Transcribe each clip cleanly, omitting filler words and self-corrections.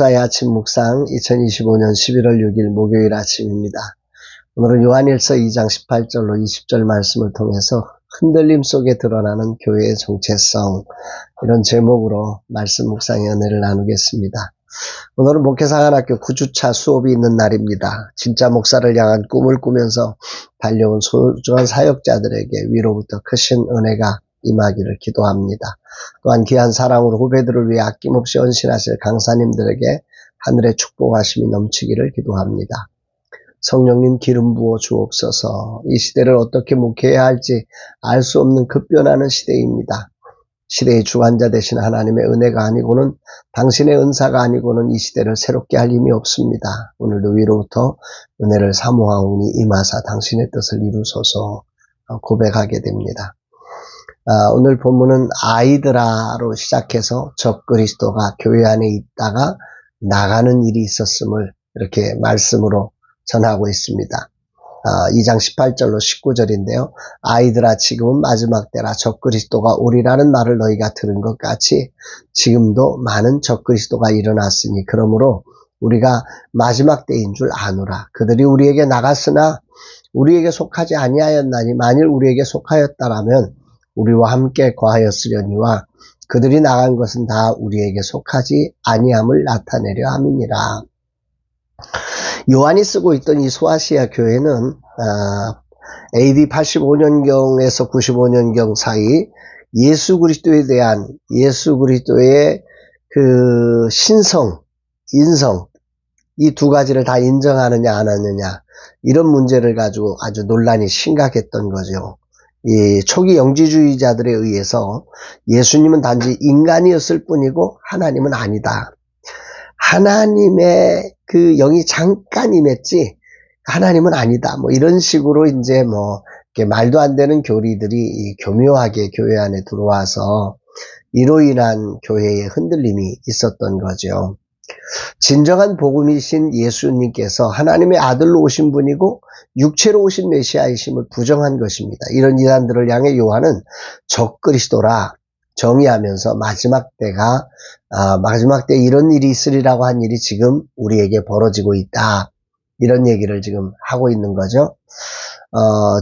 사의 아침 묵상 2025년 11월 6일 목요일 아침입니다. 오늘은 요한일서 2장 18절로 20절 말씀을 통해서 흔들림 속에 드러나는 교회의 정체성, 이런 제목으로 말씀 묵상의 은혜를 나누겠습니다. 오늘은 목회사관학교 9주차 수업이 있는 날입니다. 진짜 목사를 향한 꿈을 꾸면서 달려온 소중한 사역자들에게 위로부터 크신 은혜가 임하기를 기도합니다. 또한 귀한 사랑으로 후배들을 위해 아낌없이 헌신하실 강사님들에게 하늘의 축복하심이 넘치기를 기도합니다. 성령님 기름 부어 주옵소서. 이 시대를 어떻게 목회해야 할지 알 수 없는 급변하는 시대입니다. 시대의 주관자 되신 하나님의 은혜가 아니고는, 당신의 은사가 아니고는 이 시대를 새롭게 할 힘이 없습니다. 오늘도 위로부터 은혜를 사모하오니 임하사 당신의 뜻을 이루소서 고백하게 됩니다. 오늘 본문은 아이드라로 시작해서 적그리스도가 교회 안에 있다가 나가는 일이 있었음을 이렇게 말씀으로 전하고 있습니다. 2장 18절로 19절인데요. 아이들아, 지금은 마지막 때라. 적그리스도가 오리라는 말을 너희가 들은 것 같이 지금도 많은 적그리스도가 일어났으니 그러므로 우리가 마지막 때인 줄 아노라. 그들이 우리에게 나갔으나 우리에게 속하지 아니하였나니 만일 우리에게 속하였다라면 우리와 함께 거하였으려니와 그들이 나간 것은 다 우리에게 속하지 아니함을 나타내려 함이니라. 요한이 쓰고 있던 이 소아시아 교회는 AD 85년경에서 95년경 사이 예수 그리스도에 대한, 예수 그리스도의 그 신성, 인성, 이 두 가지를 다 인정하느냐 안 하느냐, 이런 문제를 가지고 아주 논란이 심각했던 거죠. 이 초기 영지주의자들에 의해서 예수님은 단지 인간이었을 뿐이고 하나님은 아니다. 하나님의 그 영이 잠깐 임했지 하나님은 아니다. 뭐 이런 식으로 이제 이렇게 말도 안 되는 교리들이 교묘하게 교회 안에 들어와서 이로 인한 교회의 흔들림이 있었던 거죠. 진정한 복음이신 예수님께서 하나님의 아들로 오신 분이고 육체로 오신 메시아이심을 부정한 것입니다. 이런 이단들을 향해 요한은 적그리스도라 정의하면서 마지막 때 이런 일이 있으리라고 한 일이 지금 우리에게 벌어지고 있다. 이런 얘기를 지금 하고 있는 거죠.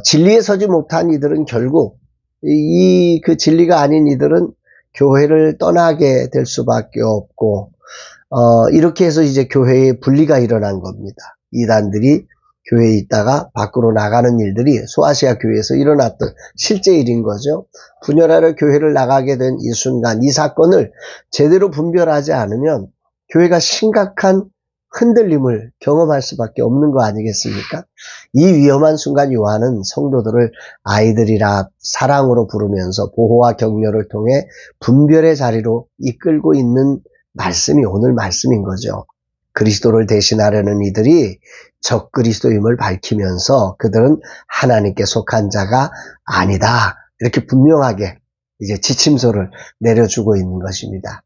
진리에 서지 못한 이들은 결국 그 진리가 아닌 이들은 교회를 떠나게 될 수밖에 없고, 이렇게 해서 이제 교회에 분리가 일어난 겁니다. 이단들이 교회에 있다가 밖으로 나가는 일들이 소아시아 교회에서 일어났던 실제 일인 거죠. 분열하러 교회를 나가게 된 이 순간, 이 사건을 제대로 분별하지 않으면 교회가 심각한 흔들림을 경험할 수밖에 없는 거 아니겠습니까? 이 위험한 순간 요한은 성도들을 아이들이라 사랑으로 부르면서 보호와 격려를 통해 분별의 자리로 이끌고 있는 말씀이 오늘 말씀인 거죠. 그리스도를 대신하려는 이들이 적그리스도임을 밝히면서 그들은 하나님께 속한 자가 아니다. 이렇게 분명하게 이제 지침서를 내려주고 있는 것입니다.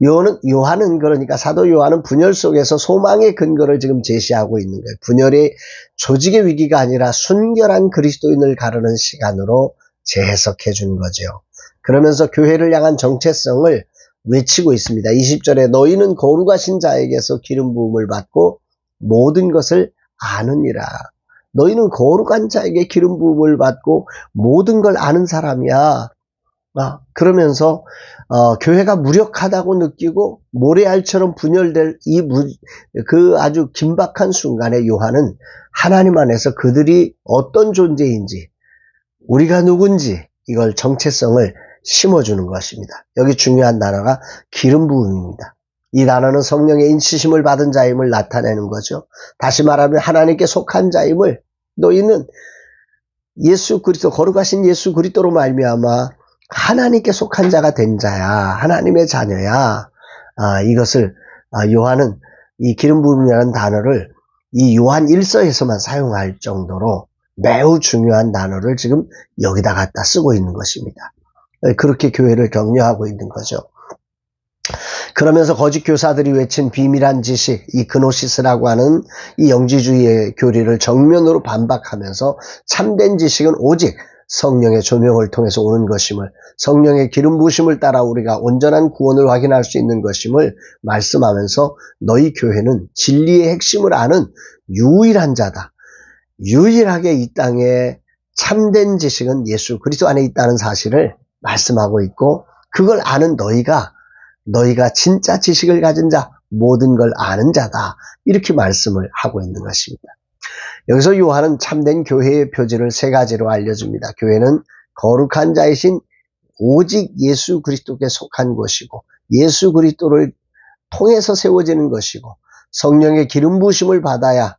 요한은 그러니까 사도 요한은 분열 속에서 소망의 근거를 지금 제시하고 있는 거예요. 분열이 조직의 위기가 아니라 순결한 그리스도인을 가르는 시간으로 재해석해 준 거죠. 그러면서 교회를 향한 정체성을 외치고 있습니다. 20절에 너희는 거룩하신 자에게서 기름 부음을 받고 모든 것을 아느니라. 너희는 거룩한 자에게 기름 부음을 받고 모든 걸 아는 사람이야. 그러면서 교회가 무력하다고 느끼고 모래알처럼 분열될 그 아주 긴박한 순간에 요한은 하나님 안에서 그들이 어떤 존재인지, 우리가 누군지, 이걸 정체성을 심어주는 것입니다. 여기 중요한 단어가 기름 부음입니다. 이 단어는 성령의 인치심을 받은 자임을 나타내는 거죠. 다시 말하면 하나님께 속한 자임을, 너희는 예수 그리스도, 거룩하신 예수 그리스도로 말미암아 하나님께 속한 자가 된 자야. 하나님의 자녀야. 이것을 요한은 이 기름 부음이라는 단어를 이 요한 1서에서만 사용할 정도로 매우 중요한 단어를 지금 여기다 갖다 쓰고 있는 것입니다. 그렇게 교회를 격려하고 있는 거죠. 그러면서 거짓 교사들이 외친 비밀한 지식, 이 그노시스라고 하는 이 영지주의의 교리를 정면으로 반박하면서 참된 지식은 오직 성령의 조명을 통해서 오는 것임을, 성령의 기름 부으심을 따라 우리가 온전한 구원을 확인할 수 있는 것임을 말씀하면서 너희 교회는 진리의 핵심을 아는 유일한 자다. 유일하게 이 땅에 참된 지식은 예수 그리스도 안에 있다는 사실을 말씀하고 있고, 그걸 아는 너희가 진짜 지식을 가진 자, 모든 걸 아는 자다. 이렇게 말씀을 하고 있는 것입니다. 여기서 요한은 참된 교회의 표지를 세 가지로 알려줍니다. 교회는 거룩한 자이신 오직 예수 그리스도께 속한 것이고, 예수 그리스도를 통해서 세워지는 것이고, 성령의 기름 부으심을 받아야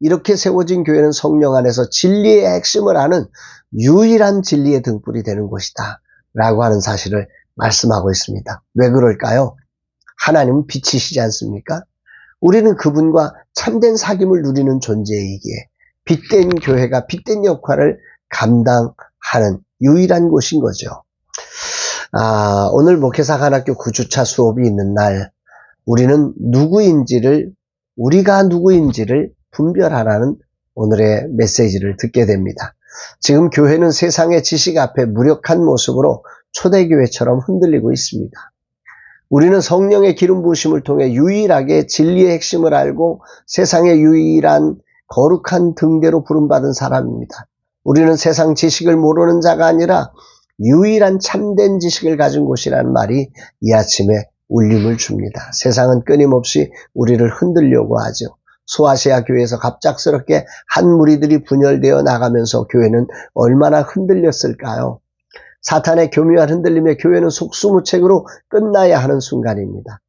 이렇게 세워진 교회는 성령 안에서 진리의 핵심을 아는 유일한 진리의 등불이 되는 곳이다 라고 하는 사실을 말씀하고 있습니다. 왜 그럴까요? 하나님은 빛이시지 않습니까? 우리는 그분과 참된 사귐을 누리는 존재이기에 빛된 교회가 빛된 역할을 감당하는 유일한 곳인 거죠. 오늘 목회사관학교 9주차 수업이 있는 날, 우리는 우리가 누구인지를 분별하라는 오늘의 메시지를 듣게 됩니다. 지금 교회는 세상의 지식 앞에 무력한 모습으로 초대교회처럼 흔들리고 있습니다. 우리는 성령의 기름 부으심을 통해 유일하게 진리의 핵심을 알고 세상의 유일한 거룩한 등대로 부름받은 사람입니다. 우리는 세상 지식을 모르는 자가 아니라 유일한 참된 지식을 가진 곳이라는 말이 이 아침에 울림을 줍니다. 세상은 끊임없이 우리를 흔들려고 하죠. 소아시아 교회에서 갑작스럽게 한 무리들이 분열되어 나가면서 교회는 얼마나 흔들렸을까요? 사탄의 교묘한 흔들림에 교회는 속수무책으로 끝나야 하는 순간입니다.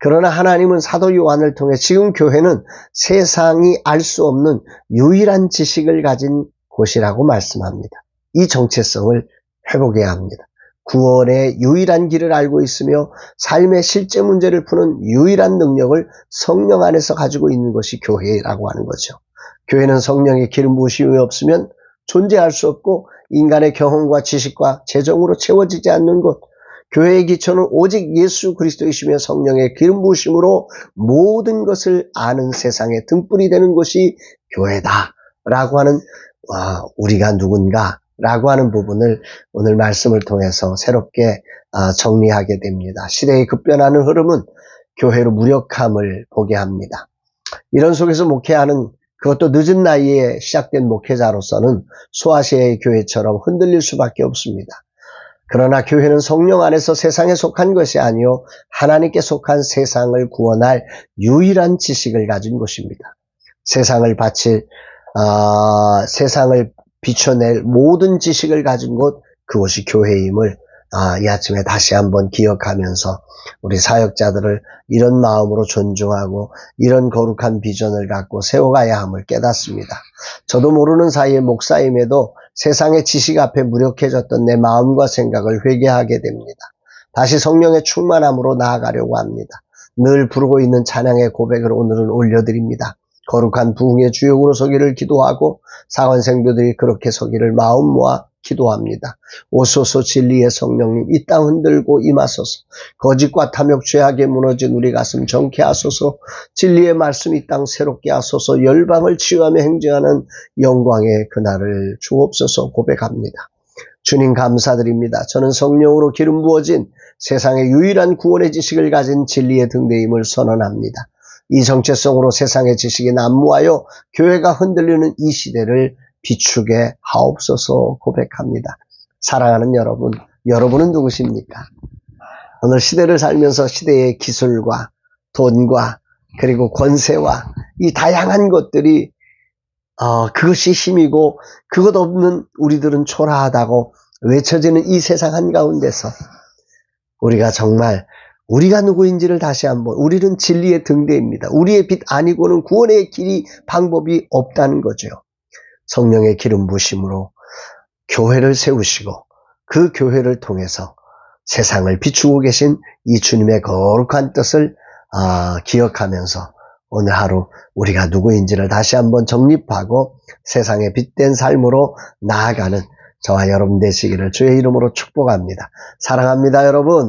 그러나 하나님은 사도 요한을 통해 지금 교회는 세상이 알 수 없는 유일한 지식을 가진 곳이라고 말씀합니다. 이 정체성을 회복해야 합니다. 구원의 유일한 길을 알고 있으며 삶의 실제 문제를 푸는 유일한 능력을 성령 안에서 가지고 있는 것이 교회라고 하는 거죠. 교회는 성령의 기름 부으심이 없으면 존재할 수 없고 인간의 경험과 지식과 재정으로 채워지지 않는 곳, 교회의 기초는 오직 예수 그리스도이시며 성령의 기름 부으심으로 모든 것을 아는 세상의 등불이 되는 곳이 교회다라고 하는 우리가 누군가 라고 하는 부분을 오늘 말씀을 통해서 새롭게 정리하게 됩니다. 시대의 급변하는 흐름은 교회로 무력함을 보게 합니다. 이런 속에서 목회하는, 그것도 늦은 나이에 시작된 목회자로서는 소아시아의 교회처럼 흔들릴 수밖에 없습니다. 그러나 교회는 성령 안에서 세상에 속한 것이 아니요 하나님께 속한 세상을 구원할 유일한 지식을 가진 곳입니다. 세상을 비춰낼 모든 지식을 가진 곳, 그곳이 교회임을 이 아침에 다시 한번 기억하면서 우리 사역자들을 이런 마음으로 존중하고 이런 거룩한 비전을 갖고 세워가야 함을 깨닫습니다. 저도 모르는 사이에 목사임에도 세상의 지식 앞에 무력해졌던 내 마음과 생각을 회개하게 됩니다. 다시 성령의 충만함으로 나아가려고 합니다. 늘 부르고 있는 찬양의 고백을 오늘은 올려드립니다. 거룩한 부흥의 주역으로 서기를 기도하고 사관생도들이 그렇게 서기를 마음 모아 기도합니다. 오소서 진리의 성령님, 이 땅 흔들고 임하소서. 거짓과 탐욕 죄악에 무너진 우리 가슴 정케 하소서. 진리의 말씀 이 땅 새롭게 하소서. 열방을 치유하며 행정하는 영광의 그날을 주옵소서 고백합니다. 주님 감사드립니다. 저는 성령으로 기름 부어진 세상의 유일한 구원의 지식을 가진 진리의 등대임을 선언합니다. 이 정체성으로 세상의 지식이 난무하여 교회가 흔들리는 이 시대를 비추게 하옵소서 고백합니다. 사랑하는 여러분, 여러분은 누구십니까? 오늘 시대를 살면서 시대의 기술과 돈과 그리고 권세와 이 다양한 것들이 그것이 힘이고 그것 없는 우리들은 초라하다고 외쳐지는 이 세상 한가운데서 우리가 정말 우리가 누구인지를 다시 한번, 우리는 진리의 등대입니다. 우리의 빛 아니고는 구원의 길이 방법이 없다는 거죠. 성령의 기름 부으심으로 교회를 세우시고 그 교회를 통해서 세상을 비추고 계신 이 주님의 거룩한 뜻을 기억하면서 오늘 하루 우리가 누구인지를 다시 한번 정립하고 세상에 빛된 삶으로 나아가는 저와 여러분 되시기를 주의 이름으로 축복합니다. 사랑합니다, 여러분.